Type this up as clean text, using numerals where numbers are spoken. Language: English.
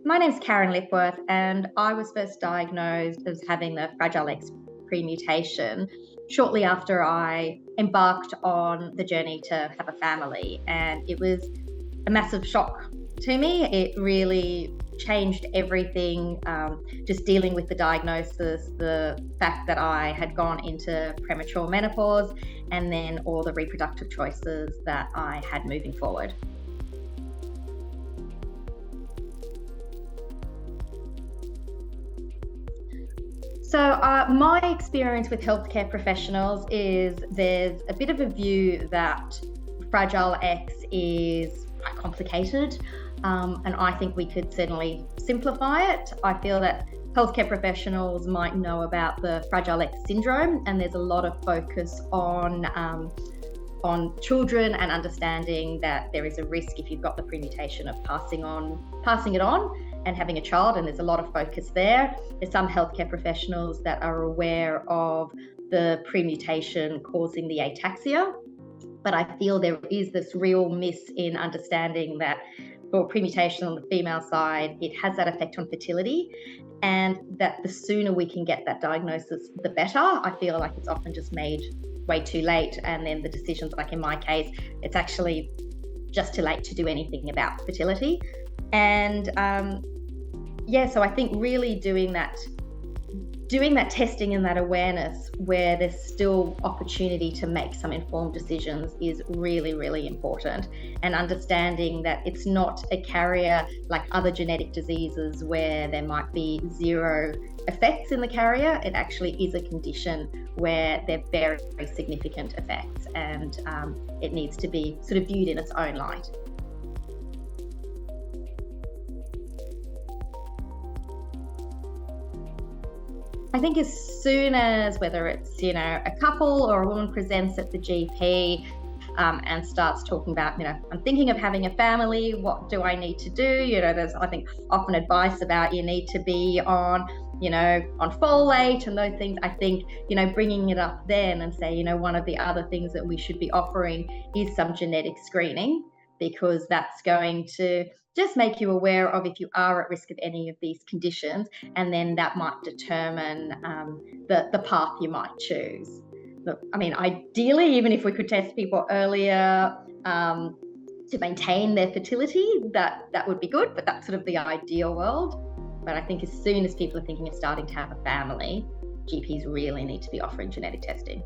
My name's Karen Lipworth, and I was first diagnosed as having the Fragile X premutation shortly after I embarked on the journey to have a family. And it was a massive shock to me. It really changed everything, just dealing with the diagnosis, the fact that I had gone into premature menopause, and then all the reproductive choices that I had moving forward. So my experience with healthcare professionals is there's a bit of a view that Fragile X is quite complicated, and I think we could certainly simplify it. I feel that healthcare professionals might know about the Fragile X syndrome, and there's a lot of focus on children and understanding that there is a risk if you've got the premutation of passing it on and having a child, and there's a lot of focus there. There's some healthcare professionals that are aware of the premutation causing the ataxia, but I feel there is this real miss in understanding that for premutation on the female side, it has that effect on fertility, and that the sooner we can get that diagnosis, the better. I feel like it's often just made way too late, and then the decisions, like in my case, it's actually just too late to do anything about fertility. And so I think really doing that testing and that awareness where there's still opportunity to make some informed decisions is really, really important. And understanding that it's not a carrier like other genetic diseases where there might be zero effects in the carrier. It actually is a condition where there are very, very significant effects, and it needs to be sort of viewed in its own light. I think as soon as, whether it's, a couple or a woman presents at the GP and starts talking about, I'm thinking of having a family, what do I need to do? There's, I think, often advice about you need to be on folate and those things. I think, bringing it up then and say, one of the other things that we should be offering is some genetic screening, because that's going to just make you aware of if you are at risk of any of these conditions, and then that might determine the path you might choose. Look, ideally, even if we could test people earlier to maintain their fertility, that would be good, but that's sort of the ideal world. But I think as soon as people are thinking of starting to have a family, GPs really need to be offering genetic testing.